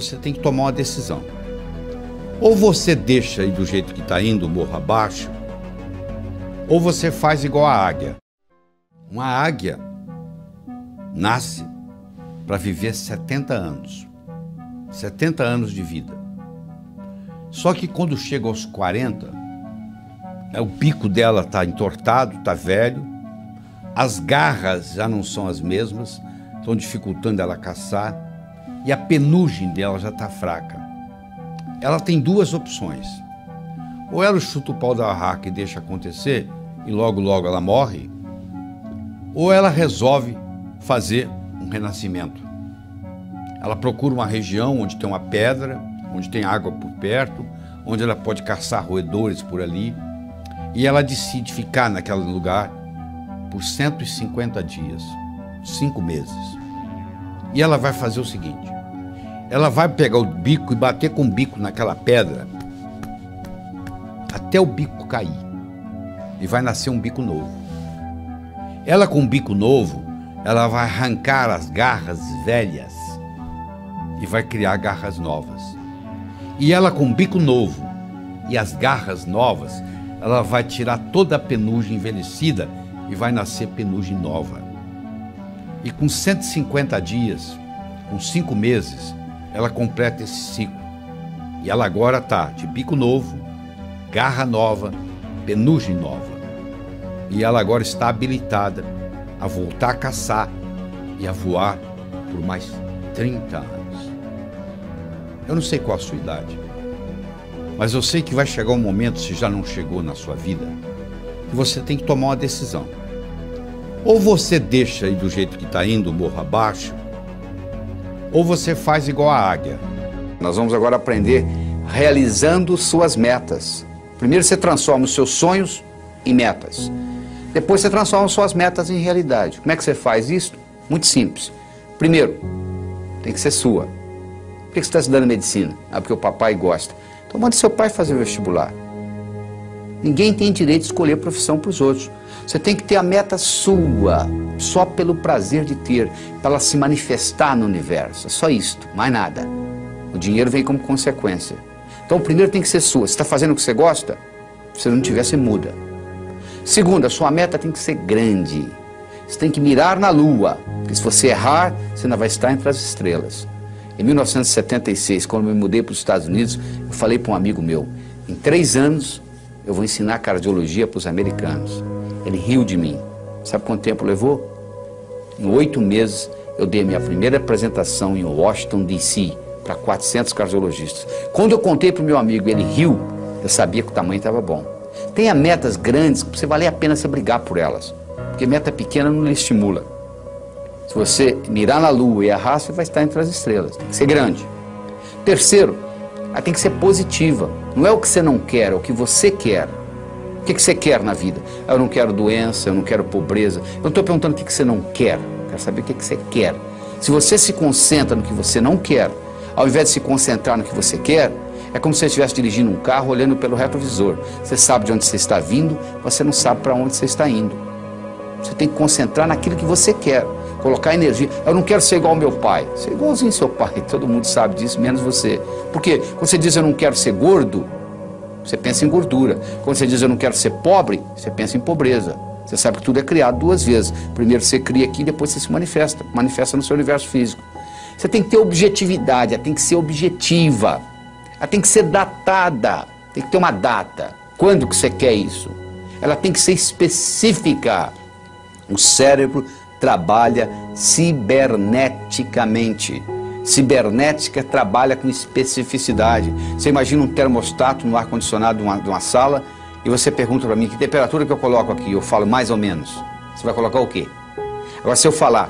você tem que tomar uma decisão. Ou você deixa aí do jeito que está indo, morro abaixo, ou você faz igual a águia. Uma águia nasce para viver 70 anos. 70 anos de vida. Só que quando chega aos 40, o bico dela está entortado, está velho, as garras já não são as mesmas, estão dificultando ela caçar, e a penugem dela já está fraca. Ela tem duas opções. Ou ela chuta o pau da barraca e deixa acontecer, e logo logo ela morre, ou ela resolve fazer um renascimento. Ela procura uma região onde tem uma pedra, onde tem água por perto, onde ela pode caçar roedores por ali, e ela decide ficar naquele lugar por 150 dias, 5 meses. E ela vai fazer o seguinte: ela vai pegar o bico e bater com o bico naquela pedra até o bico cair, e vai nascer um bico novo. Ela, com um bico novo, ela vai arrancar as garras velhas e vai criar garras novas. E ela, com um bico novo e as garras novas, ela vai tirar toda a penugem envelhecida e vai nascer penugem nova. E com 150 dias, com 5 meses, ela completa esse ciclo. E ela agora está de bico novo, garra nova, penugem nova. E ela agora está habilitada a voltar a caçar e a voar por mais 30 anos. Eu não sei qual a sua idade, mas eu sei que vai chegar um momento, se já não chegou na sua vida, que você tem que tomar uma decisão. Ou você deixa aí do jeito que está indo, morro abaixo, ou você faz igual a águia. Nós vamos agora aprender realizando suas metas. Primeiro você transforma os seus sonhos em metas. Depois você transforma suas metas em realidade. Como é que você faz isso? Muito simples. Primeiro, tem que ser sua. Por que você está estudando medicina? Ah, porque o papai gosta. Então mande seu pai fazer o vestibular. Ninguém tem direito de escolher profissão para os outros. Você tem que ter a meta sua, só pelo prazer de ter, para ela se manifestar no universo. É só isto, mais nada. O dinheiro vem como consequência. Então, primeiro tem que ser sua. Você está fazendo o que você gosta? Se não tiver, você muda. Segundo, a sua meta tem que ser grande. Você tem que mirar na lua, porque se você errar, você não vai estar entre as estrelas. Em 1976, quando eu me mudei para os Estados Unidos, eu falei para um amigo meu: em 3 anos eu vou ensinar cardiologia para os americanos. Ele riu de mim. Sabe quanto tempo levou? Em 8 meses eu dei a minha primeira apresentação em Washington, D.C., para 400 cardiologistas. Quando eu contei para o meu amigo e ele riu, eu sabia que o tamanho estava bom. Tenha metas grandes, que você valer a pena você brigar por elas, porque meta pequena não lhe estimula. Se você mirar na lua e errar, você vai estar entre as estrelas. Tem que ser grande. Terceiro, ela tem que ser positiva. Não é o que você não quer, é o que você quer. O que você quer na vida? Eu não quero doença, eu não quero pobreza. Eu não estou perguntando o que você não quer. Eu quero saber o que você quer. Se você se concentra no que você não quer, ao invés de se concentrar no que você quer, é como se você estivesse dirigindo um carro olhando pelo retrovisor. Você sabe de onde você está vindo, você não sabe para onde você está indo. Você tem que concentrar naquilo que você quer, colocar energia. Eu não quero ser igual ao meu pai. Ser igualzinho ao seu pai, todo mundo sabe disso, menos você. Porque quando você diz eu não quero ser gordo, você pensa em gordura. Quando você diz eu não quero ser pobre, você pensa em pobreza. Você sabe que tudo é criado 2 vezes. Primeiro você cria aqui, depois você se manifesta no seu universo físico. Você tem que ter objetividade, ela tem que ser objetiva. Ela tem que ser datada, tem que ter uma data. Quando que você quer isso? Ela tem que ser específica. O cérebro trabalha ciberneticamente. Cibernética trabalha com especificidade. Você imagina um termostato no ar-condicionado de uma sala e você pergunta para mim que temperatura que eu coloco aqui. Eu falo mais ou menos. Você vai colocar o quê? Agora, se eu falar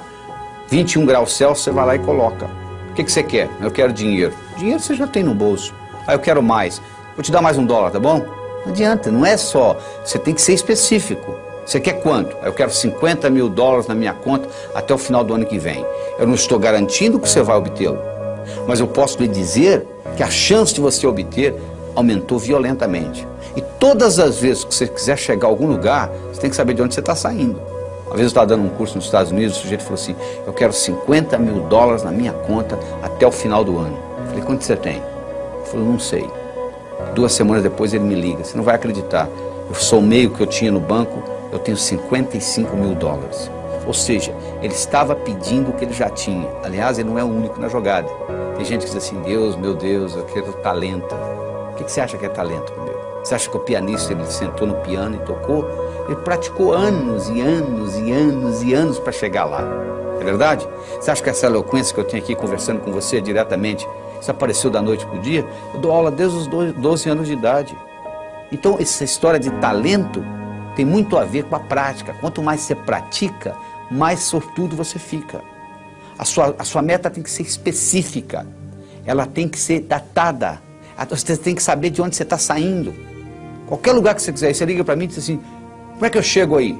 21 graus Celsius, você vai lá e coloca. O que você quer? Eu quero dinheiro. Dinheiro você já tem no bolso. Ah, eu quero mais. Vou te dar mais $1, tá bom? Não adianta, não é só. Você tem que ser específico. Você quer quanto? Eu quero $50 mil na minha conta até o final do ano que vem. Eu não estou garantindo que você vai obtê-lo, mas eu posso lhe dizer que a chance de você obter aumentou violentamente. E todas as vezes que você quiser chegar a algum lugar, você tem que saber de onde você está saindo. Uma vez eu estava dando um curso nos Estados Unidos, o sujeito falou assim: eu quero $50 mil na minha conta até o final do ano. Eu Falei, quanto você tem? Ele falou, não sei. 2 semanas depois ele me liga, você não vai acreditar, eu somei o que eu tinha no banco, eu tenho 55 mil dólares. Ou seja, ele estava pedindo o que ele já tinha. Aliás, ele não é o único na jogada. Tem gente que diz assim, Deus, meu Deus, eu quero talento. O que você acha que é talento, meu? Você acha que o pianista, ele sentou no piano e tocou? Ele praticou anos e anos e anos e anos para chegar lá. É verdade? Você acha que essa eloquência que eu tenho aqui conversando com você diretamente, isso apareceu da noite para o dia? Eu dou aula desde os 12 anos de idade. Então, essa história de talento tem muito a ver com a prática. Quanto mais você pratica, mais sortudo você fica. A sua meta tem que ser específica. Ela tem que ser datada. Você tem que saber de onde você está saindo. Qualquer lugar que você quiser, você liga para mim e diz assim, como é que eu chego aí?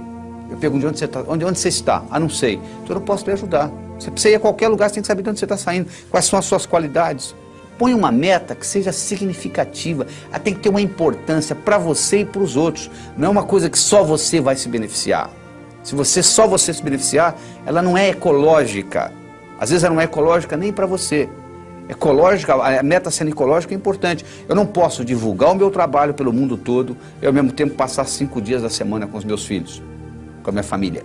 Eu pergunto de onde você está. Onde você está? Ah, não sei. Então eu não posso lhe ajudar. Você precisa ir a qualquer lugar, você tem que saber de onde você está saindo. Quais são as suas qualidades. Põe uma meta que seja significativa. Ela tem que ter uma importância para você e para os outros. Não é uma coisa que só você vai se beneficiar. Se só você se beneficiar, ela não é ecológica. Às vezes ela não é ecológica nem para você. Ecológica, a meta sendo ecológica é importante. Eu não posso divulgar o meu trabalho pelo mundo todo e ao mesmo tempo passar 5 dias da semana com os meus filhos, com a minha família.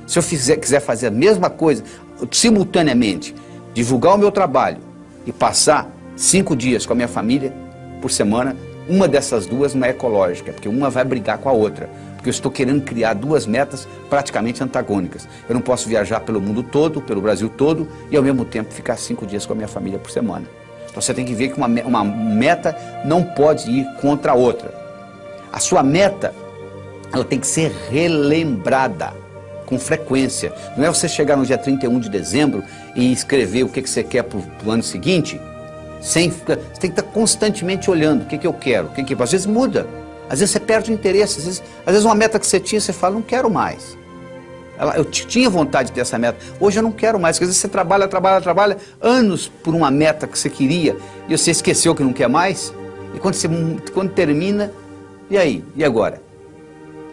Se eu quiser fazer a mesma coisa, simultaneamente, divulgar o meu trabalho e passar 5 dias com a minha família por semana, uma dessas duas não é ecológica, porque uma vai brigar com a outra. Porque eu estou querendo criar 2 metas praticamente antagônicas. Eu não posso viajar pelo mundo todo, pelo Brasil todo, e ao mesmo tempo ficar 5 dias com a minha família por semana. Então você tem que ver que uma meta não pode ir contra a outra. A sua meta, ela tem que ser relembrada com frequência. Não é você chegar no dia 31 de dezembro e escrever o que você quer para o ano seguinte. Você tem que estar constantemente olhando o que eu quero. Às vezes muda. Às vezes você perde o interesse, às vezes uma meta que você tinha, você fala, não quero mais. Eu tinha vontade de ter essa meta, hoje eu não quero mais. Porque às vezes você trabalha anos por uma meta que você queria e você esqueceu que não quer mais. E quando termina, e aí? E agora?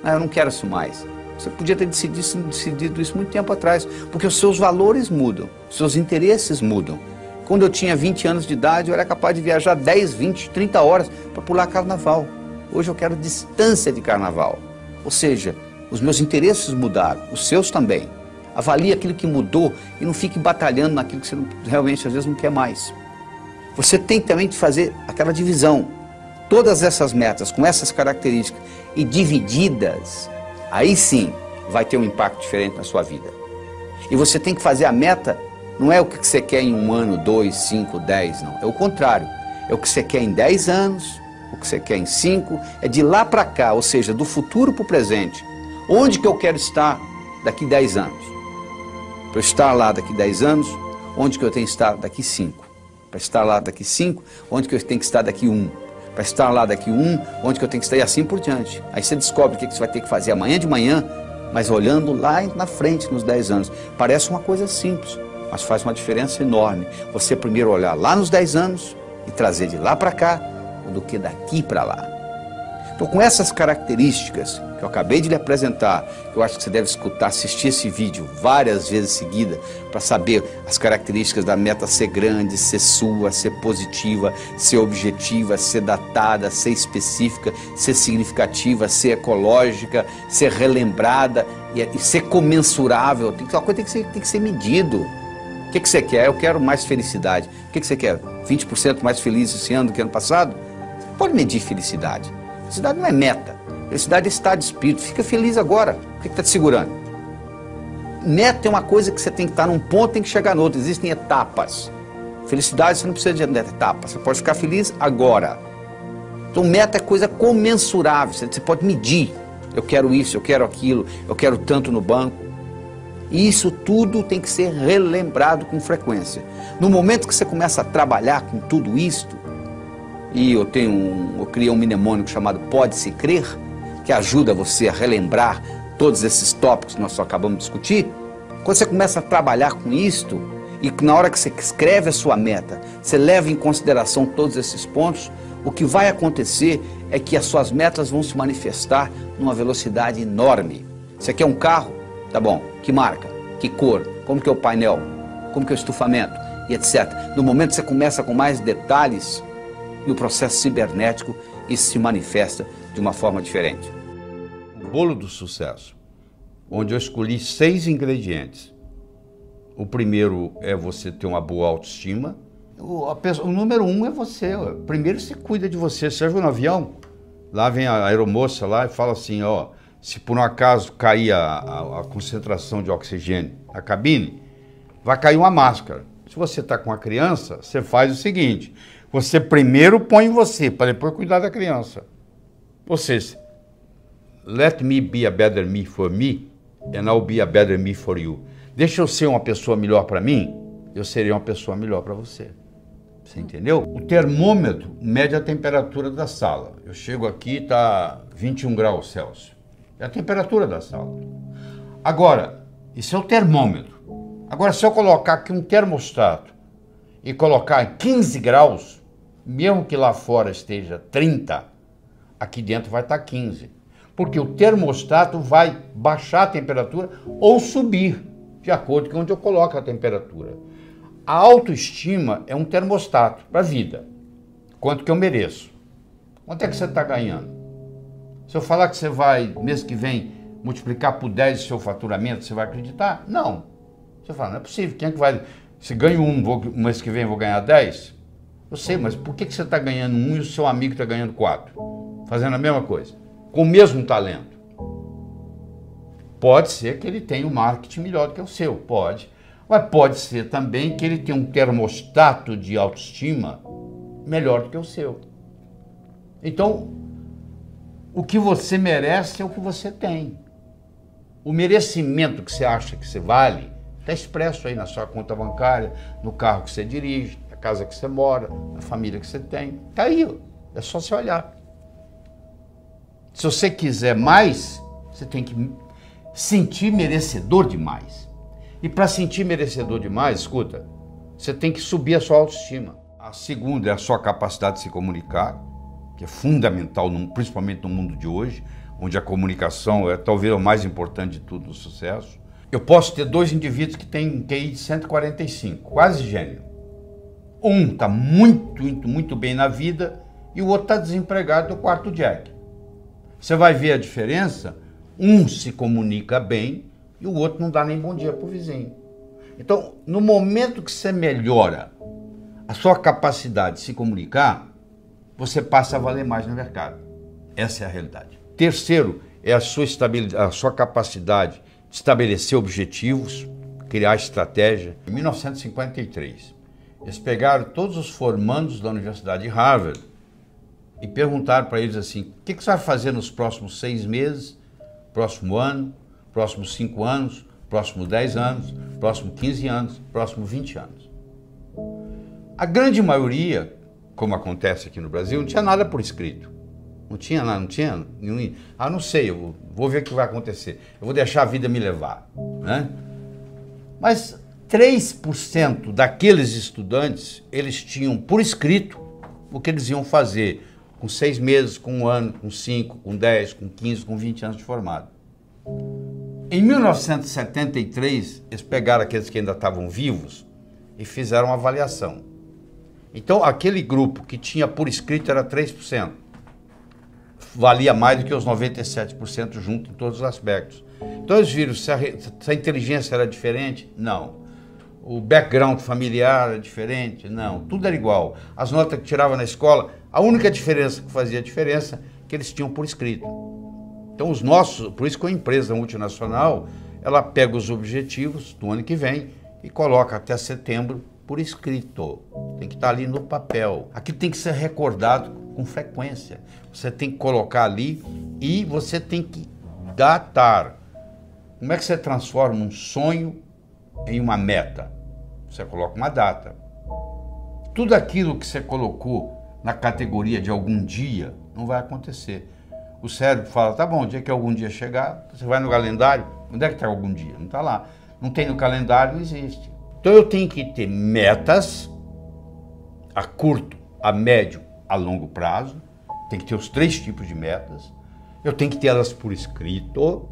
Ah, eu não quero isso mais. Você podia ter decidido isso muito tempo atrás, porque os seus valores mudam, os seus interesses mudam. Quando eu tinha 20 anos de idade, eu era capaz de viajar 10, 20, 30 horas para pular carnaval. Hoje eu quero distância de carnaval. Ou seja, os meus interesses mudaram, os seus também. Avalie aquilo que mudou e não fique batalhando naquilo que você realmente às vezes não quer mais. Você tem também de fazer aquela divisão. Todas essas metas com essas características e divididas, aí sim vai ter um impacto diferente na sua vida. E você tem que fazer a meta, não é o que você quer em 1 ano, 2, 5, 10, não. É o contrário. É o que você quer em 10 anos, o que você quer em 5, é de lá para cá, ou seja, do futuro para o presente. Onde que eu quero estar daqui 10 anos? Para eu estar lá daqui 10 anos, onde que eu tenho que estar daqui 5? Para estar lá daqui 5, onde que eu tenho que estar daqui 1? Para estar lá daqui 1, onde que eu tenho que estar e assim por diante. Aí você descobre o que você vai ter que fazer amanhã de manhã, mas olhando lá na frente, nos 10 anos. Parece uma coisa simples, mas faz uma diferença enorme. Você primeiro olhar lá nos 10 anos e trazer de lá para cá, do que daqui para lá. Então, com essas características que eu acabei de lhe apresentar, eu acho que você deve escutar, assistir esse vídeo várias vezes seguida para saber as características da meta ser grande, ser sua, ser positiva, ser objetiva, ser datada, ser específica, ser significativa, ser ecológica, ser relembrada e ser comensurável. Uma coisa tem que ser medido. O que você quer? Eu quero mais felicidade. O que você quer? 20% mais feliz esse ano do que ano passado? Você pode medir felicidade. Felicidade não é meta. Felicidade é estado de espírito. Fica feliz agora. O que está te segurando? Meta é uma coisa que você tem que estar num ponto, tem que chegar no outro. Existem etapas. Felicidade você não precisa de etapa. Você pode ficar feliz agora. Então meta é coisa comensurável. Você pode medir. Eu quero isso, eu quero aquilo, eu quero tanto no banco. E isso tudo tem que ser relembrado com frequência. No momento que você começa a trabalhar com tudo isto, e eu criei um mnemônico chamado Pode-se Crer, que ajuda você a relembrar todos esses tópicos que nós só acabamos de discutir. Quando você começa a trabalhar com isto, e na hora que você escreve a sua meta, você leva em consideração todos esses pontos, o que vai acontecer é que as suas metas vão se manifestar numa velocidade enorme. Você quer um carro? Tá bom. Que marca? Que cor? Como que é o painel? Como que é o estufamento? e etc. No momento que você começa com mais detalhes, no processo cibernético, isso se manifesta de uma forma diferente. O bolo do sucesso, onde eu escolhi 6 ingredientes. O primeiro é você ter uma boa autoestima. O número 1 é você. Primeiro você cuida de você. Você viu no avião? Lá vem a aeromoça lá e fala assim, ó, se por um acaso cair a concentração de oxigênio na cabine, vai cair uma máscara. Se você está com a criança, você faz o seguinte, você primeiro põe em você, para depois cuidar da criança. Ou seja, let me be a better me for me, and I'll be a better me for you. Deixa eu ser uma pessoa melhor para mim, eu serei uma pessoa melhor para você. Você entendeu? O termômetro mede a temperatura da sala. Eu chego aqui, está 21 graus Celsius. É a temperatura da sala. Agora, isso é o termômetro. Agora, se eu colocar aqui um termostato e colocar 15 graus, mesmo que lá fora esteja 30, aqui dentro vai estar 15. Porque o termostato vai baixar a temperatura ou subir, de acordo com onde eu coloco a temperatura. A autoestima é um termostato para a vida. Quanto que eu mereço? Quanto é que você está ganhando? Se eu falar que você vai, mês que vem, multiplicar por 10 o seu faturamento, você vai acreditar? Não. Você fala, não é possível. Quem é que vai... Se ganho mês que vem eu vou ganhar 10? Eu sei, mas por que você está ganhando 1 e o seu amigo está ganhando 4? Fazendo a mesma coisa. Com o mesmo talento. Pode ser que ele tenha um marketing melhor do que o seu, pode. Mas pode ser também que ele tenha um termostato de autoestima melhor do que o seu. Então, o que você merece é o que você tem. O merecimento que você acha que você vale está expresso aí na sua conta bancária, no carro que você dirige, na casa que você mora, na família que você tem. Está aí, é só você olhar. Se você quiser mais, você tem que sentir merecedor de mais. E para sentir merecedor de mais, escuta, você tem que subir a sua autoestima. A segunda é a sua capacidade de se comunicar, que é fundamental, principalmente no mundo de hoje, onde a comunicação é talvez o mais importante de tudo no sucesso. Eu posso ter 2 indivíduos que têm QI de 145, quase gênio. Um está muito bem na vida e o outro está desempregado no quarto Jack. Você vai ver a diferença, um se comunica bem e o outro não dá nem bom dia para o vizinho. Então, no momento que você melhora a sua capacidade de se comunicar, você passa a valer mais no mercado. Essa é a realidade. Terceiro, é a sua capacidade de estabelecer objetivos, criar estratégia. Em 1953, eles pegaram todos os formandos da Universidade de Harvard e perguntaram para eles assim, o que você vai fazer nos próximos 6 meses, próximo ano, próximos 5 anos, próximos 10 anos, próximos 15 anos, próximos 20 anos. A grande maioria, como acontece aqui no Brasil, não tinha nada por escrito. Não tinha nada, não tinha nenhum... Ah, não sei, eu vou ver o que vai acontecer. Eu vou deixar a vida me levar, né? Mas 3% daqueles estudantes, eles tinham por escrito o que eles iam fazer com 6 meses, com 1 ano, com 5, com 10, com 15, com 20 anos de formado. Em 1973, eles pegaram aqueles que ainda estavam vivos e fizeram uma avaliação. Então, aquele grupo que tinha por escrito era 3%. Valia mais do que os 97% junto em todos os aspectos. Então, eles viram se a inteligência era diferente? Não. O background familiar era diferente? Não. Tudo era igual. As notas que tiravam na escola, a única diferença que fazia diferença é que eles tinham por escrito. Então, os nossos, por isso que a empresa multinacional, ela pega os objetivos do ano que vem e coloca até setembro por escrito. Tem que estar ali no papel. Aqui tem que ser recordado com frequência. Você tem que colocar ali e você tem que datar. Como é que você transforma um sonho em uma meta? Você coloca uma data. Tudo aquilo que você colocou na categoria de algum dia não vai acontecer. O cérebro fala, tá bom, o dia que algum dia chegar, você vai no calendário, onde é que está algum dia? Não está lá. Não tem no calendário, não existe. Então eu tenho que ter metas a curto, a médio, a longo prazo. Tem que ter os 3 tipos de metas. Eu tenho que ter elas por escrito.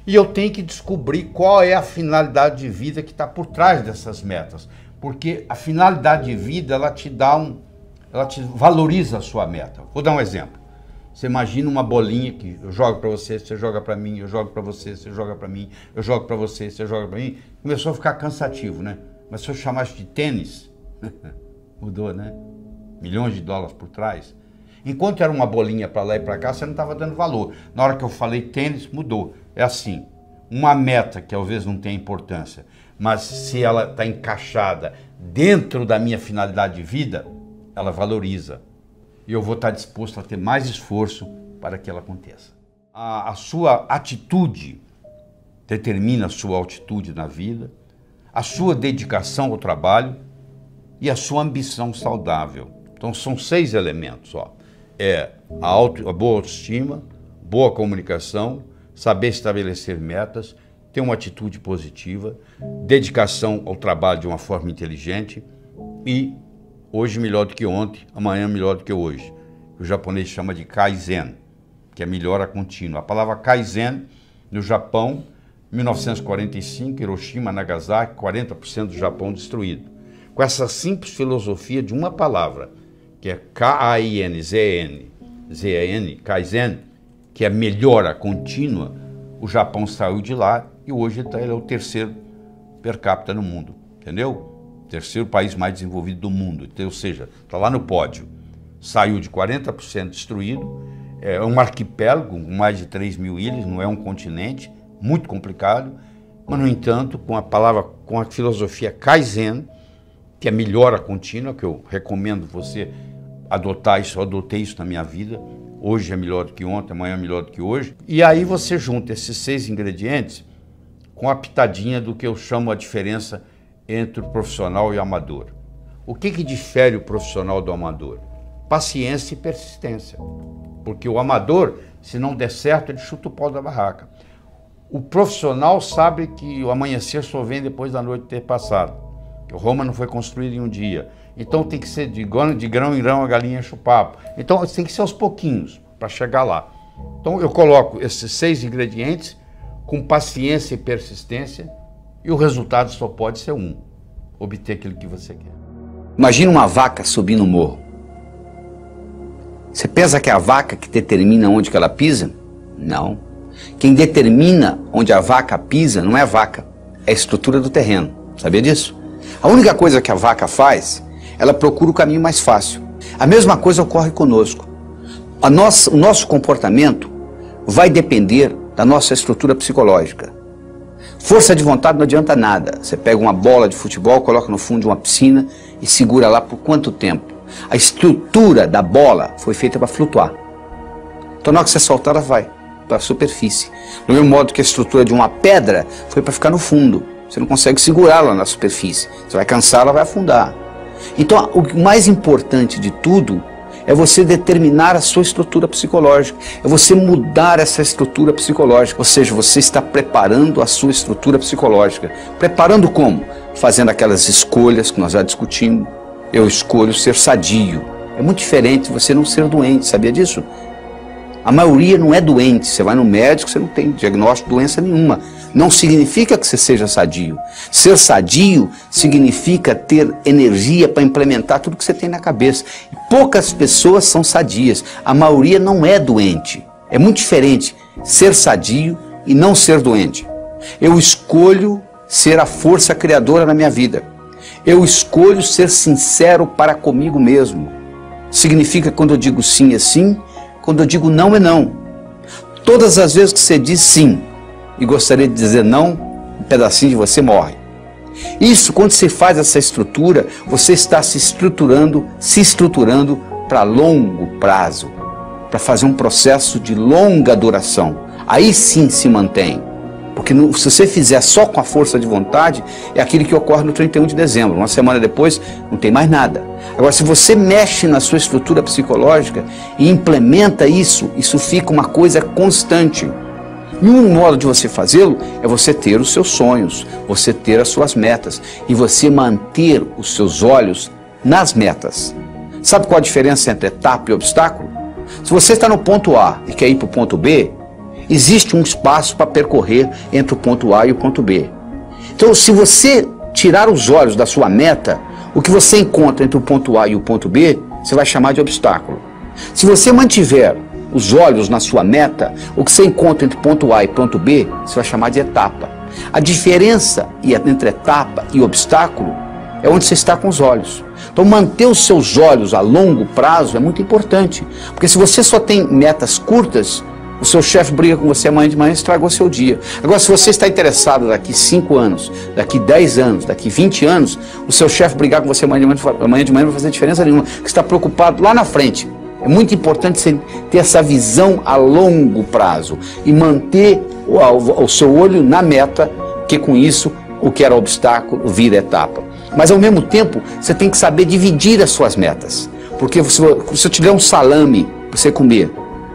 E eu tenho que descobrir qual é a finalidade de vida que está por trás dessas metas. Porque a finalidade de vida, ela te valoriza a sua meta. Vou dar um exemplo. Você imagina uma bolinha que eu jogo para você, você joga para mim, eu jogo para você, você joga para mim, eu jogo para você, você joga para mim. Começou a ficar cansativo, né? Mas se eu chamasse de tênis, mudou, né? Milhões de dólares por trás. Enquanto era uma bolinha para lá e para cá, você não estava dando valor. Na hora que eu falei tênis, mudou. É assim, uma meta que talvez não tenha importância, mas se ela está encaixada dentro da minha finalidade de vida, ela valoriza. E eu vou estar disposto a ter mais esforço para que ela aconteça. A sua atitude determina a sua altitude na vida, a sua dedicação ao trabalho e a sua ambição saudável. Então são 6 elementos, ó. A boa autoestima, boa comunicação, saber estabelecer metas, ter uma atitude positiva, dedicação ao trabalho de uma forma inteligente e hoje melhor do que ontem, amanhã melhor do que hoje. O japonês chama de Kaizen, que é melhora contínua. A palavra Kaizen, no Japão, 1945, Hiroshima, Nagasaki, 40% do Japão destruído. Com essa simples filosofia de uma palavra, que é K-A-I-N-Z-N, Kaizen, que é melhora contínua, o Japão saiu de lá e hoje ele é o 3º per capita no mundo, entendeu? 3º país mais desenvolvido do mundo, então, ou seja, está lá no pódio. Saiu de 40% destruído, é um arquipélago com mais de 3.000 ilhas, não é um continente, muito complicado, mas, no entanto, com a filosofia Kaizen, que é melhora contínua, que eu recomendo você adotar isso, eu adotei isso na minha vida, hoje é melhor do que ontem, amanhã é melhor do que hoje, e aí você junta esses 6 ingredientes com a pitadinha do que eu chamo a diferença entre o profissional e o amador. O que difere o profissional do amador? Paciência e persistência, porque o amador, se não der certo, ele chuta o pau da barraca. O profissional sabe que o amanhecer só vem depois da noite ter passado. Roma não foi construída em um dia. Então tem que ser de grão em grão a galinha enche o papo. Então tem que ser aos pouquinhos para chegar lá. Então eu coloco esses 6 ingredientes com paciência e persistência e o resultado só pode ser um: obter aquilo que você quer. Imagina uma vaca subindo um morro. Você pensa que é a vaca que determina onde que ela pisa? Não. Quem determina onde a vaca pisa não é a vaca, é a estrutura do terreno. Sabia disso? A única coisa que a vaca faz, ela procura o caminho mais fácil. A mesma coisa ocorre conosco. O nosso comportamento vai depender da nossa estrutura psicológica. Força de vontade não adianta nada. Você pega uma bola de futebol, coloca no fundo de uma piscina e segura lá por quanto tempo? A estrutura da bola foi feita para flutuar. Então na hora que você soltar, ela vai para a superfície. Do mesmo modo que a estrutura de uma pedra foi para ficar no fundo. Você não consegue segurá-la na superfície. Você vai cansar, ela vai afundar. Então, o mais importante de tudo é você determinar a sua estrutura psicológica. É você mudar essa estrutura psicológica. Ou seja, você está preparando a sua estrutura psicológica. Preparando como? Fazendo aquelas escolhas que nós já discutimos. Eu escolho ser sadio. É muito diferente de você não ser doente. Sabia disso? A maioria não é doente. Você vai no médico, você não tem diagnóstico de doença nenhuma. Não significa que você seja sadio. Ser sadio significa ter energia para implementar tudo que você tem na cabeça. E poucas pessoas são sadias. A maioria não é doente. É muito diferente ser sadio e não ser doente. Eu escolho ser a força criadora na minha vida. Eu escolho ser sincero para comigo mesmo. Significa quando eu digo sim é sim, quando eu digo não é não. Todas as vezes que você diz sim e gostaria de dizer não, um pedacinho de você morre. Isso, quando você faz essa estrutura, você está se estruturando para longo prazo, para fazer um processo de longa duração. Aí sim se mantém. Porque se você fizer só com a força de vontade, é aquilo que ocorre no 31 de dezembro. Uma semana depois, não tem mais nada. Agora, se você mexe na sua estrutura psicológica e implementa isso, isso fica uma coisa constante. E um modo de você fazê-lo é você ter os seus sonhos, você ter as suas metas e você manter os seus olhos nas metas. Sabe qual a diferença entre etapa e obstáculo? Se você está no ponto A e quer ir para o ponto B, existe um espaço para percorrer entre o ponto A e o ponto B. Então, se você tirar os olhos da sua meta, o que você encontra entre o ponto A e o ponto B, você vai chamar de obstáculo. Se você mantiver os olhos na sua meta, o que você encontra entre ponto A e ponto B, você vai chamar de etapa. A diferença entre etapa e obstáculo é onde você está com os olhos. Então manter os seus olhos a longo prazo é muito importante, porque se você só tem metas curtas, o seu chefe briga com você amanhã de manhã e estragou seu dia. Agora, se você está interessado daqui 5 anos, daqui 10 anos, daqui 20 anos, o seu chefe brigar com você amanhã de manhã não vai fazer diferença nenhuma, porque você está preocupado lá na frente. É muito importante você ter essa visão a longo prazo e manter o seu olho na meta, que com isso o que era obstáculo vira etapa. Mas ao mesmo tempo, você tem que saber dividir as suas metas. Porque se eu te der um salame para você comer,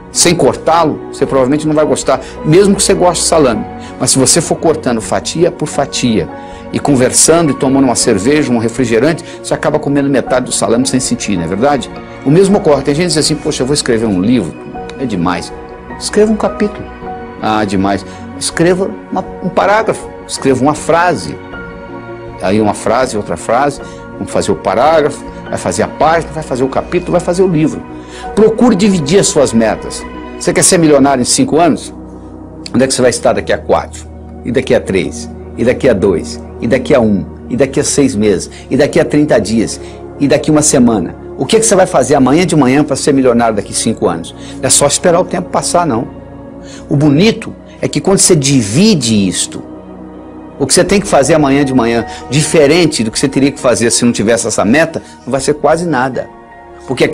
sem cortá-lo, você provavelmente não vai gostar, mesmo que você goste de salame. Mas se você for cortando fatia por fatia, e conversando e tomando uma cerveja, um refrigerante, você acaba comendo metade do salame sem sentir, não é verdade? O mesmo ocorre. Tem gente que diz assim, poxa, eu vou escrever um livro, é demais. Escreva um capítulo. Ah, demais. Escreva um parágrafo, escreva uma frase. Aí uma frase, outra frase, vamos fazer o parágrafo, vai fazer a página, vai fazer o capítulo, vai fazer o livro. Procure dividir as suas metas. Você quer ser milionário em 5 anos? Onde é que você vai estar daqui a 4? E daqui a 3? E daqui a 2? E daqui a 1? E daqui a 6 meses? E daqui a 30 dias? E daqui a uma semana? O que você vai fazer amanhã de manhã para ser milionário daqui a 5 anos? Não é só esperar o tempo passar, não. O bonito é que quando você divide isto, o que você tem que fazer amanhã de manhã, diferente do que você teria que fazer se não tivesse essa meta, não vai ser quase nada. Porque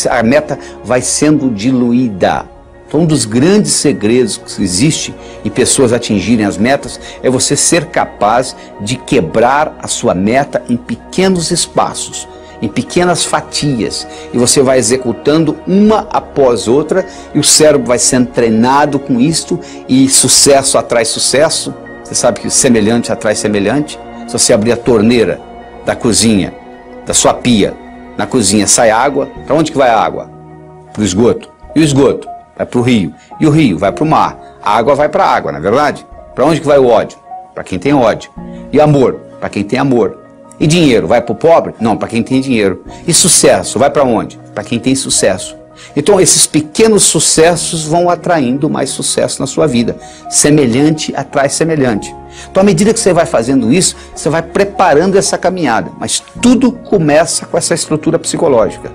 a meta vai sendo diluída. Então, um dos grandes segredos que existe em pessoas atingirem as metas é você ser capaz de quebrar a sua meta em pequenos espaços, em pequenas fatias, e você vai executando uma após outra, e o cérebro vai sendo treinado com isto, e sucesso atrai sucesso. Você sabe que semelhante atrai semelhante. Se você abrir a torneira da cozinha, da sua pia, na cozinha sai água, para onde que vai a água? Para o esgoto. E o esgoto? Vai para o rio. E o rio vai para o mar. A água vai para a água, não é verdade? Para onde que vai o ódio? Para quem tem ódio. E amor? Para quem tem amor. E dinheiro? Vai para o pobre? Não, para quem tem dinheiro. E sucesso? Vai para onde? Para quem tem sucesso. Então esses pequenos sucessos vão atraindo mais sucesso na sua vida. Semelhante atrai semelhante. Então, à medida que você vai fazendo isso, você vai preparando essa caminhada. Mas tudo começa com essa estrutura psicológica.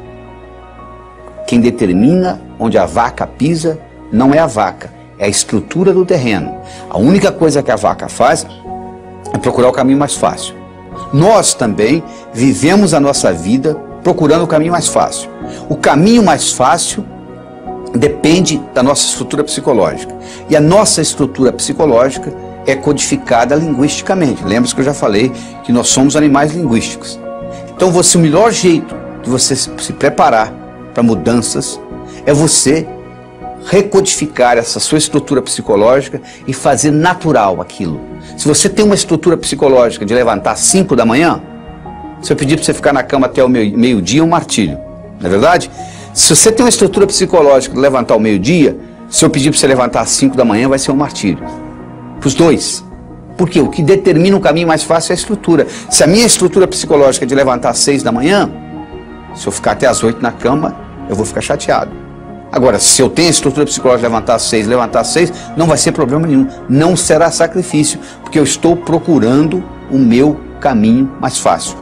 Quem determina onde a vaca pisa não é a vaca, é a estrutura do terreno. A única coisa que a vaca faz é procurar o caminho mais fácil. Nós também vivemos a nossa vida procurando o caminho mais fácil. O caminho mais fácil depende da nossa estrutura psicológica. E a nossa estrutura psicológica é codificada linguisticamente. Lembra-se que eu já falei que nós somos animais linguísticos. Então, o melhor jeito de você se preparar para mudanças é você recodificar essa sua estrutura psicológica e fazer natural aquilo. Se você tem uma estrutura psicológica de levantar às 5 da manhã, se eu pedir para você ficar na cama até o meio-dia, é um martírio. Não é verdade? Se você tem uma estrutura psicológica de levantar ao meio-dia, se eu pedir para você levantar às 5 da manhã, vai ser um martírio. Para os dois. Porque o que determina o caminho mais fácil é a estrutura. Se a minha estrutura psicológica é de levantar às 6 da manhã, se eu ficar até às 8 na cama, eu vou ficar chateado. Agora, se eu tenho a estrutura psicológica de levantar às 6, não vai ser problema nenhum. Não será sacrifício, porque eu estou procurando o meu caminho mais fácil.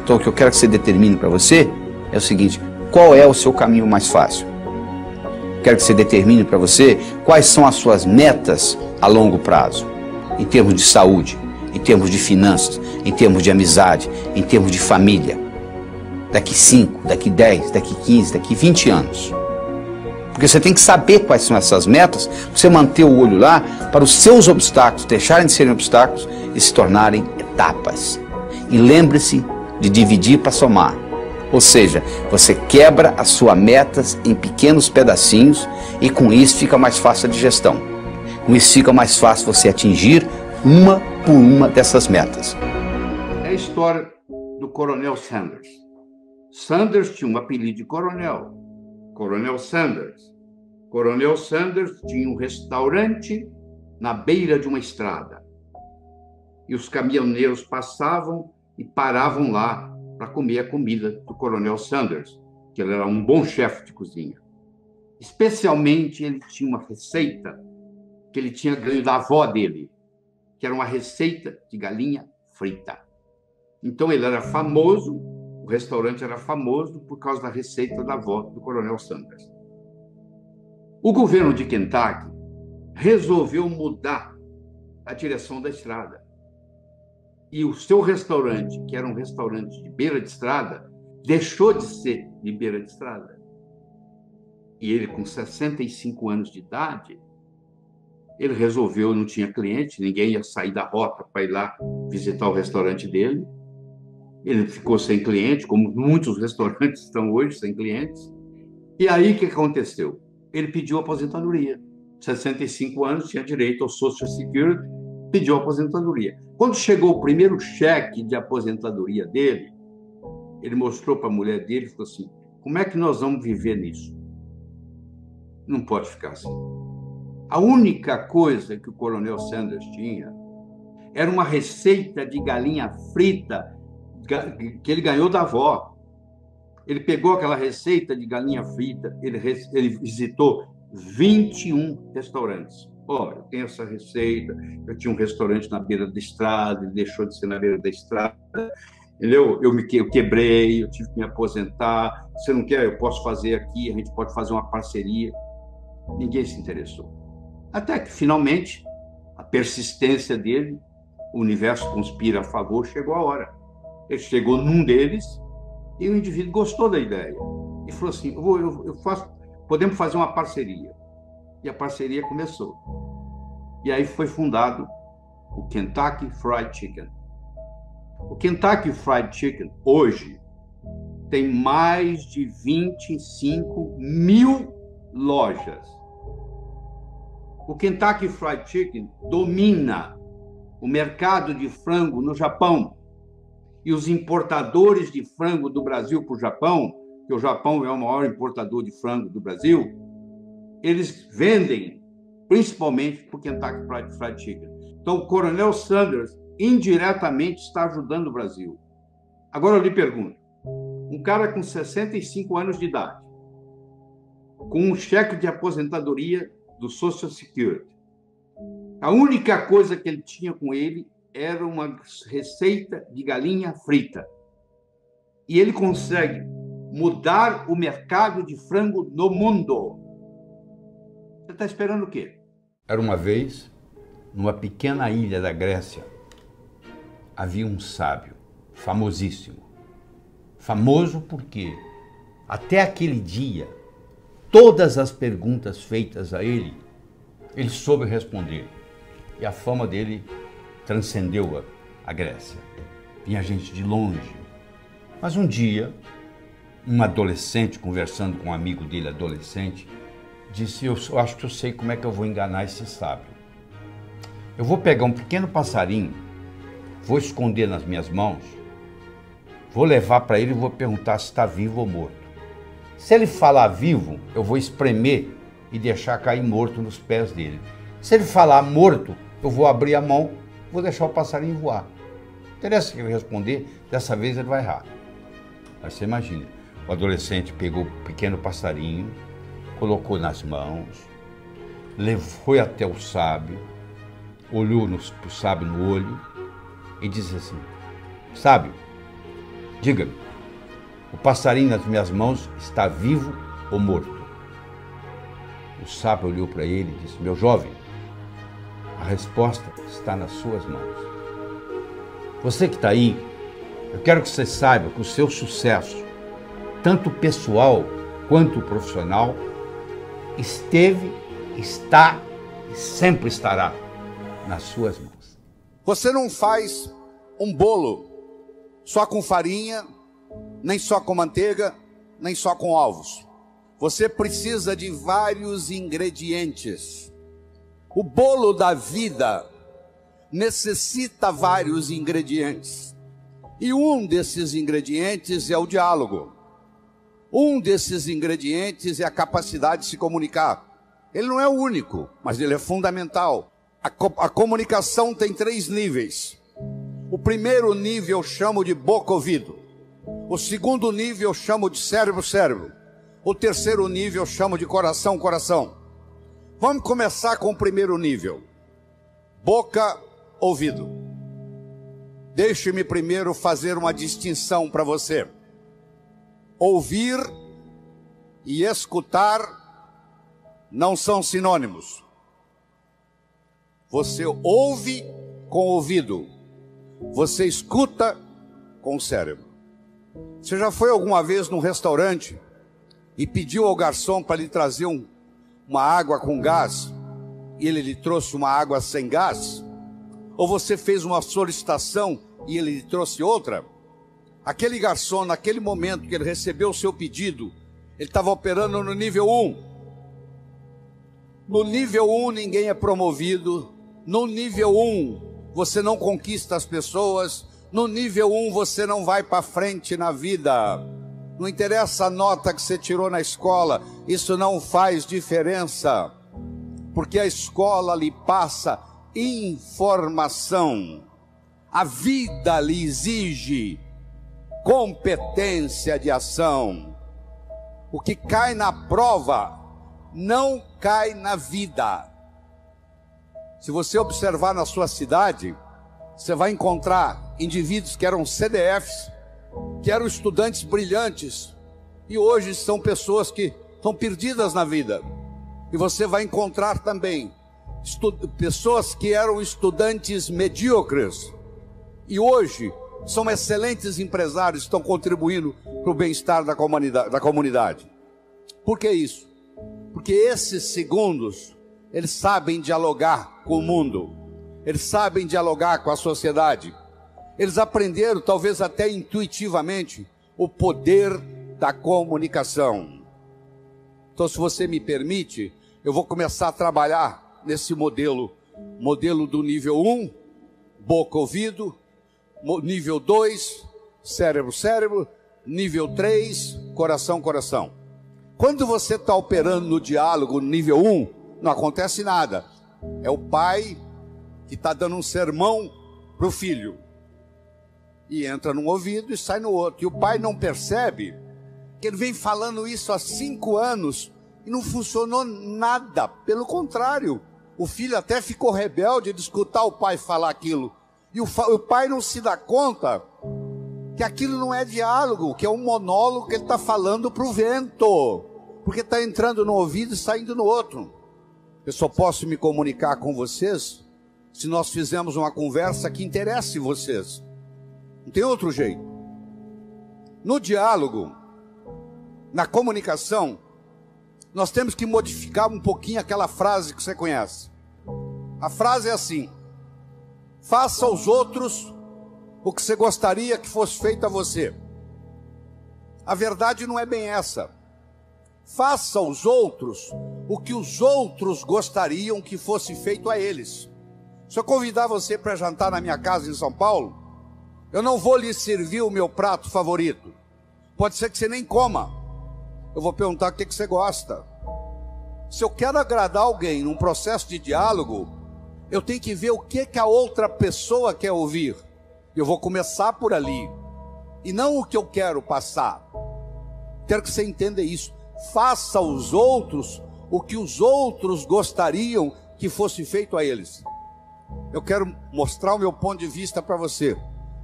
Então, o que eu quero que você determine para você é o seguinte: qual é o seu caminho mais fácil? Quero que você determine para você quais são as suas metas a longo prazo, em termos de saúde, em termos de finanças, em termos de amizade, em termos de família. Daqui 5, daqui 10, daqui 15, daqui 20 anos. Porque você tem que saber quais são essas metas, para você manter o olho lá, para os seus obstáculos deixarem de serem obstáculos e se tornarem etapas. E lembre-se de dividir para somar. Ou seja, você quebra as suas metas em pequenos pedacinhos e com isso fica mais fácil a digestão. Com isso fica mais fácil você atingir uma por uma dessas metas. É a história do Coronel Sanders. Sanders tinha um apelido de coronel. Coronel Sanders. Coronel Sanders tinha um restaurante na beira de uma estrada. e os caminhoneiros passavam e paravam lá para comer a comida do Coronel Sanders, que ele era um bom chefe de cozinha. Especialmente, ele tinha uma receita que ele tinha ganho da avó dele, que era uma receita de galinha frita. Então, ele era famoso, o restaurante era famoso por causa da receita da avó do Coronel Sanders. O governo de Kentucky resolveu mudar a direção da estrada. E o seu restaurante, que era um restaurante de beira de estrada, deixou de ser de beira de estrada. E ele, com 65 anos de idade, ele resolveu, não tinha cliente, ninguém ia sair da rota para ir lá visitar o restaurante dele. Ele ficou sem cliente, como muitos restaurantes estão hoje, sem clientes. E aí, o que aconteceu? Ele pediu aposentadoria. 65 anos, tinha direito ao Social Security, pediu aposentadoria. Quando chegou o primeiro cheque de aposentadoria dele, ele mostrou para a mulher dele e falou assim: como é que nós vamos viver nisso? Não pode ficar assim. A única coisa que o Coronel Sanders tinha era uma receita de galinha frita que ele ganhou da avó. Ele pegou aquela receita de galinha frita, ele visitou 21 restaurantes. Olha, eu tenho essa receita, eu tinha um restaurante na beira da estrada, ele deixou de ser na beira da estrada, entendeu? Eu quebrei, eu tive que me aposentar. Você não quer? Eu posso fazer aqui, a gente pode fazer uma parceria. Ninguém se interessou. Até que, finalmente, a persistência dele, o universo conspira a favor, chegou a hora. Ele chegou num deles e o indivíduo gostou da ideia. E falou assim: podemos fazer uma parceria. E a parceria começou. E aí foi fundado o Kentucky Fried Chicken. O Kentucky Fried Chicken, hoje, tem mais de 25 mil lojas. O Kentucky Fried Chicken domina o mercado de frango no Japão. E os importadores de frango do Brasil para o Japão, que o Japão é o maior importador de frango do Brasil, eles vendem principalmente para o Kentucky Fried Chicken. Então, o Coronel Sanders indiretamente está ajudando o Brasil. Agora eu lhe pergunto, um cara com 65 anos de idade, com um cheque de aposentadoria do Social Security, a única coisa que ele tinha com ele era uma receita de galinha frita. E ele consegue mudar o mercado de frango no mundo. Você está esperando o quê? Era uma vez, numa pequena ilha da Grécia, havia um sábio famosíssimo. Famoso porque, até aquele dia, todas as perguntas feitas a ele, ele soube responder. E a fama dele transcendeu a Grécia. Vinha gente de longe. Mas um dia, um adolescente, conversando com um amigo dele, adolescente, disse: eu acho que eu sei como é que eu vou enganar esse sábio. Eu vou pegar um pequeno passarinho, vou esconder nas minhas mãos, vou levar para ele e vou perguntar se está vivo ou morto. Se ele falar vivo, eu vou espremer e deixar cair morto nos pés dele. Se ele falar morto, eu vou abrir a mão, vou deixar o passarinho voar. Não interessa o que ele responder, dessa vez ele vai errar. Aí você imagina, o adolescente pegou o pequeno passarinho, colocou nas mãos, foi até o sábio, olhou para o sábio no olho e disse assim: sábio, diga-me, o passarinho nas minhas mãos está vivo ou morto? O sábio olhou para ele e disse: meu jovem, a resposta está nas suas mãos. Você que está aí, eu quero que você saiba que o seu sucesso, tanto pessoal quanto profissional, esteve, está e sempre estará nas suas mãos. Você não faz um bolo só com farinha, nem só com manteiga, nem só com ovos. Você precisa de vários ingredientes. O bolo da vida necessita vários ingredientes. E um desses ingredientes é o diálogo. Um desses ingredientes é a capacidade de se comunicar. Ele não é o único, mas ele é fundamental. A comunicação tem 3 níveis. O primeiro nível eu chamo de boca-ouvido. O segundo nível eu chamo de cérebro-cérebro. O terceiro nível eu chamo de coração-coração. Vamos começar com o primeiro nível. Boca-ouvido. Deixe-me primeiro fazer uma distinção para você. Ouvir e escutar não são sinônimos. Você ouve com o ouvido, você escuta com o cérebro. Você já foi alguma vez num restaurante e pediu ao garçom para lhe trazer uma água com gás e ele lhe trouxe uma água sem gás? Ou você fez uma solicitação e ele lhe trouxe outra? Aquele garçom, naquele momento que ele recebeu o seu pedido, ele estava operando no nível 1. No nível 1 ninguém é promovido. No nível 1 você não conquista as pessoas. No nível 1 você não vai para frente na vida. Não interessa a nota que você tirou na escola, isso não faz diferença. Porque a escola lhe passa informação. A vida lhe exige competência de ação. O que cai na prova não cai na vida. Se você observar na sua cidade, você vai encontrar indivíduos que eram CDFs, que eram estudantes brilhantes, e hoje são pessoas que estão perdidas na vida. E você vai encontrar também pessoas que eram estudantes medíocres, e hoje são excelentes empresários, estão contribuindo para o bem-estar da comunidade. Por que isso? Porque esses segundos, eles sabem dialogar com o mundo, eles sabem dialogar com a sociedade, eles aprenderam, talvez até intuitivamente, o poder da comunicação. Então, se você me permite, eu vou começar a trabalhar nesse modelo do nível 1, boca-ouvido, nível 2, cérebro-cérebro, nível 3, coração-coração. Quando você está operando no diálogo nível 1, não acontece nada. É o pai que está dando um sermão para o filho. E entra num ouvido e sai no outro. E o pai não percebe que ele vem falando isso há 5 anos e não funcionou nada. Pelo contrário, o filho até ficou rebelde de escutar o pai falar aquilo. E o pai não se dá conta que aquilo não é diálogo, que é um monólogo que ele está falando para o vento. Porque está entrando no ouvido e saindo no outro. Eu só posso me comunicar com vocês se nós fizermos uma conversa que interesse vocês. Não tem outro jeito. No diálogo, na comunicação, nós temos que modificar um pouquinho aquela frase que você conhece. A frase é assim: faça aos outros o que você gostaria que fosse feito a você. A verdade não é bem essa. Faça aos outros o que os outros gostariam que fosse feito a eles. Se eu convidar você para jantar na minha casa em São Paulo, eu não vou lhe servir o meu prato favorito. Pode ser que você nem coma. Eu vou perguntar o que você gosta. Se eu quero agradar alguém num processo de diálogo, eu tenho que ver o que a outra pessoa quer ouvir. Eu vou começar por ali, e não o que eu quero passar. Quero que você entenda isso. Faça aos outros o que os outros gostariam que fosse feito a eles. Eu quero mostrar o meu ponto de vista para você,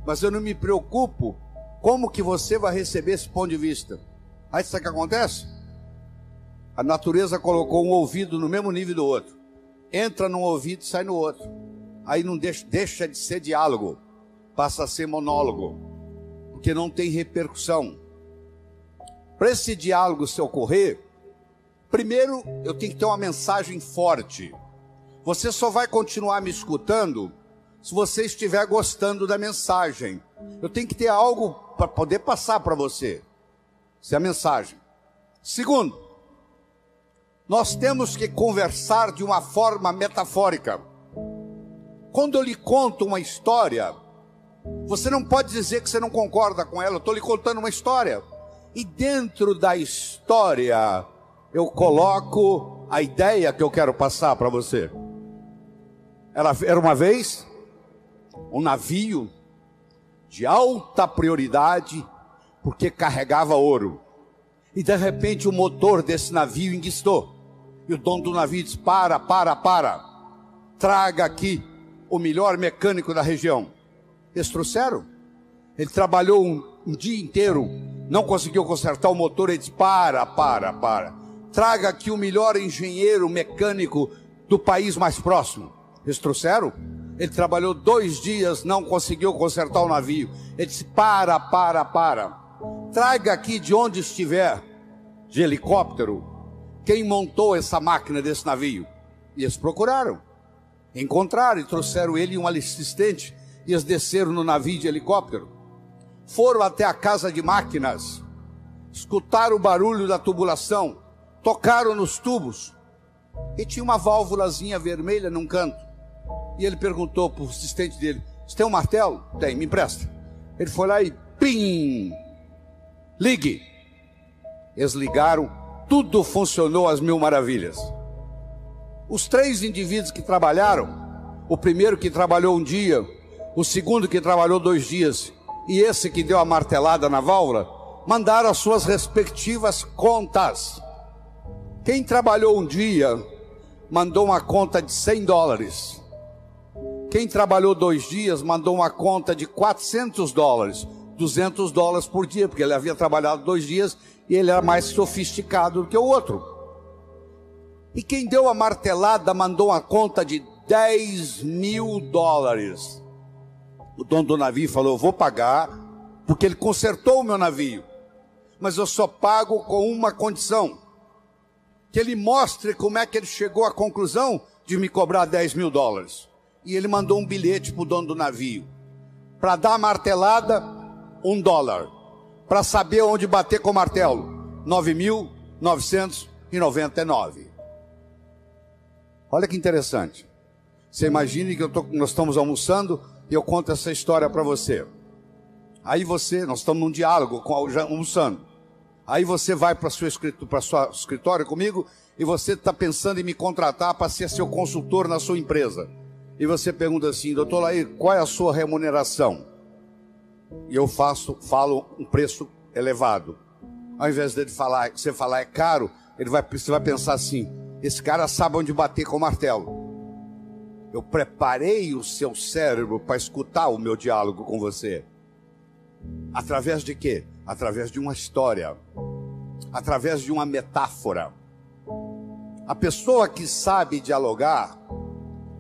mas eu não me preocupo como que você vai receber esse ponto de vista. Aí sabe o que acontece? A natureza colocou um ouvido no mesmo nível do outro. Entra num ouvido e sai no outro. Aí não deixa de ser diálogo, passa a ser monólogo, porque não tem repercussão. Para esse diálogo se ocorrer, primeiro eu tenho que ter uma mensagem forte. Você só vai continuar me escutando se você estiver gostando da mensagem. Eu tenho que ter algo para poder passar para você. Essa é a mensagem. Segundo, nós temos que conversar de uma forma metafórica. Quando eu lhe conto uma história, você não pode dizer que você não concorda com ela. Eu estou lhe contando uma história. E dentro da história, eu coloco a ideia que eu quero passar para você. Era uma vez um navio de alta prioridade, porque carregava ouro. E de repente o motor desse navio enguiçou. E o dono do navio disse: para. Traga aqui o melhor mecânico da região. Eles trouxeram. Ele trabalhou um dia inteiro, não conseguiu consertar o motor. Ele disse: para. Traga aqui o melhor engenheiro mecânico do país mais próximo. Eles trouxeram. Ele trabalhou 2 dias, não conseguiu consertar o navio. Ele disse: para. Traga aqui de onde estiver, de helicóptero, quem montou essa máquina desse navio. E eles procuraram, encontraram e trouxeram ele e um assistente. E eles desceram no navio de helicóptero, foram até a casa de máquinas, escutaram o barulho da tubulação, tocaram nos tubos, e tinha uma válvulazinha vermelha num canto. E ele perguntou para o assistente dele: você tem um martelo? Tem, me empresta. Ele foi lá e pim! Ligue! Eles ligaram, tudo funcionou às mil maravilhas. Os 3 indivíduos que trabalharam, o primeiro que trabalhou um dia, o segundo que trabalhou 2 dias, e esse que deu a martelada na válvula, mandaram as suas respectivas contas. Quem trabalhou um dia, mandou uma conta de $100. Quem trabalhou 2 dias, mandou uma conta de $400, $200 por dia, porque ele havia trabalhado 2 dias e ele era mais sofisticado do que o outro. E quem deu a martelada mandou uma conta de $10.000. O dono do navio falou: eu vou pagar, porque ele consertou o meu navio, mas eu só pago com uma condição: que ele mostre como é que ele chegou à conclusão de me cobrar $10.000. E ele mandou um bilhete para o dono do navio: para dar a martelada, $1. Para saber onde bater com o martelo, 9.999. Olha que interessante. Você imagine que nós estamos almoçando e eu conto essa história para você. Aí nós estamos num diálogo, almoçando. Aí você vai para o seu escritório comigo e você está pensando em me contratar para ser seu consultor na sua empresa. E você pergunta assim: doutor Laí, qual é a sua remuneração? E eu falo um preço elevado. Ao invés de você falar é caro, você vai pensar assim: esse cara sabe onde bater com o martelo. Eu preparei o seu cérebro para escutar o meu diálogo com você. Através de quê? Através de uma história, através de uma metáfora. A pessoa que sabe dialogar,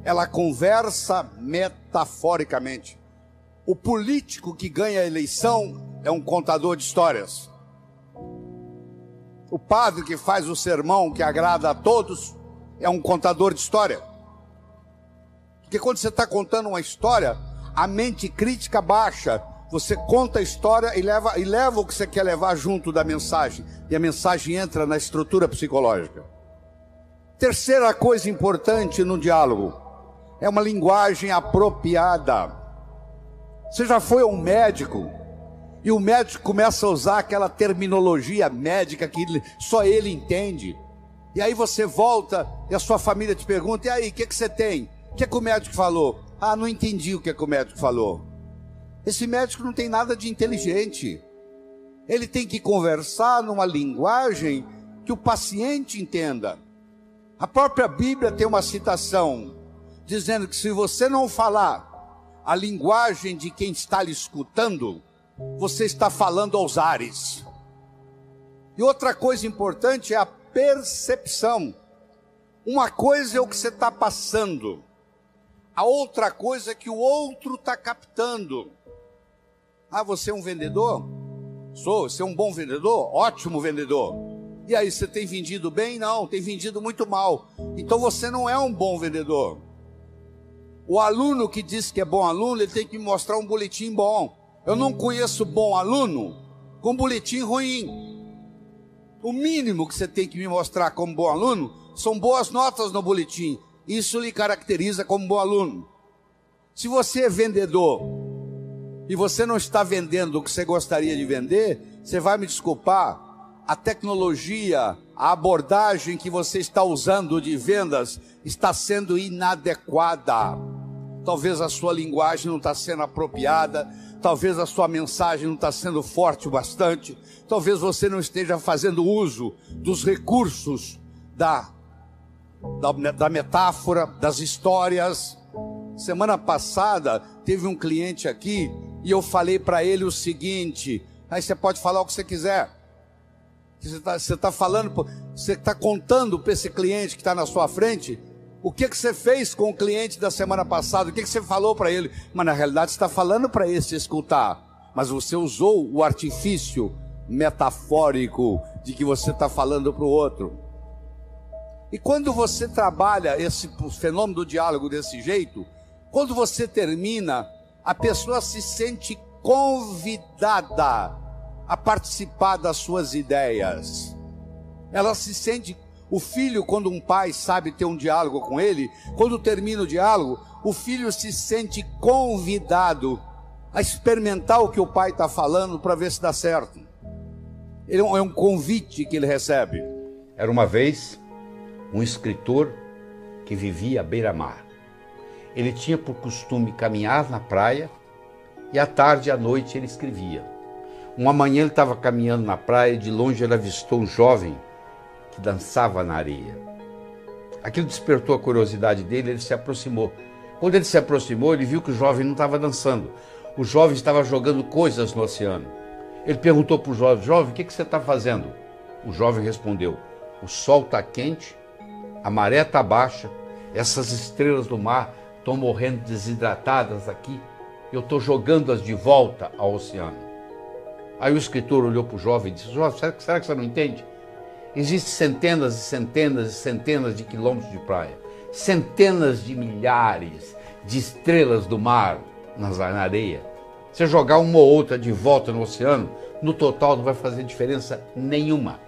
ela conversa metaforicamente. O político que ganha a eleição é um contador de histórias. O padre que faz o sermão que agrada a todos é um contador de história. Porque quando você está contando uma história, a mente crítica baixa. Você conta a história e leva o que você quer levar junto da mensagem. E a mensagem entra na estrutura psicológica. Terceira coisa importante no diálogo é uma linguagem apropriada. Você já foi a um médico e o médico começa a usar aquela terminologia médica que só ele entende. E aí você volta e a sua família te pergunta: e aí, o que você tem? O que o médico falou? Ah, não entendi o que o médico falou. Esse médico não tem nada de inteligente. Ele tem que conversar numa linguagem que o paciente entenda. A própria Bíblia tem uma citação dizendo que se você não falar a linguagem de quem está lhe escutando, você está falando aos ares. E outra coisa importante é a percepção. Uma coisa é o que você está passando, a outra coisa é que o outro está captando. Ah, você é um vendedor? Sou. Você é um bom vendedor? Ótimo vendedor. E aí, você tem vendido bem? Não, tem vendido muito mal. Então você não é um bom vendedor. O aluno que diz que é bom aluno, ele tem que me mostrar um boletim bom. Eu não conheço bom aluno com boletim ruim. O mínimo que você tem que me mostrar como bom aluno são boas notas no boletim. Isso lhe caracteriza como bom aluno. Se você é vendedor e você não está vendendo o que você gostaria de vender, você vai me desculpar, a tecnologia, a abordagem que você está usando de vendas está sendo inadequada. talvez a sua linguagem não está sendo apropriada, talvez a sua mensagem não está sendo forte o bastante, talvez você não esteja fazendo uso dos recursos da metáfora, das histórias. Semana passada teve um cliente aqui e eu falei para ele o seguinte: aí você pode falar o que você quiser. Você está falando, você está contando para esse cliente que está na sua frente o que você fez com o cliente da semana passada, o que você falou para ele. Mas na realidade você está falando para esse escutar, mas você usou o artifício metafórico de que você está falando para o outro. E quando você trabalha esse fenômeno do diálogo desse jeito, quando você termina, a pessoa se sente convidada a participar das suas ideias. Ela se sente... O filho, quando um pai sabe ter um diálogo com ele, quando termina o diálogo, o filho se sente convidado a experimentar o que o pai está falando para ver se dá certo. É um convite que ele recebe. Era uma vez um escritor que vivia à beira-mar. Ele tinha por costume caminhar na praia e à tarde e à noite ele escrevia. Uma manhã ele estava caminhando na praia e de longe ele avistou um jovem que dançava na areia. Aquilo despertou a curiosidade dele, ele se aproximou. Quando ele se aproximou, ele viu que o jovem não estava dançando. O jovem estava jogando coisas no oceano. Ele perguntou para o jovem: jovem, o que você está fazendo? O jovem respondeu: o sol está quente, a maré está baixa, essas estrelas do mar estão morrendo desidratadas aqui, eu estou jogando-as de volta ao oceano. Aí o escritor olhou para o jovem e disse: jovem, será que você não entende? Existem centenas e centenas e centenas de quilômetros de praia, centenas de milhares de estrelas do mar na areia. Você jogar uma ou outra de volta no oceano, no total não vai fazer diferença nenhuma.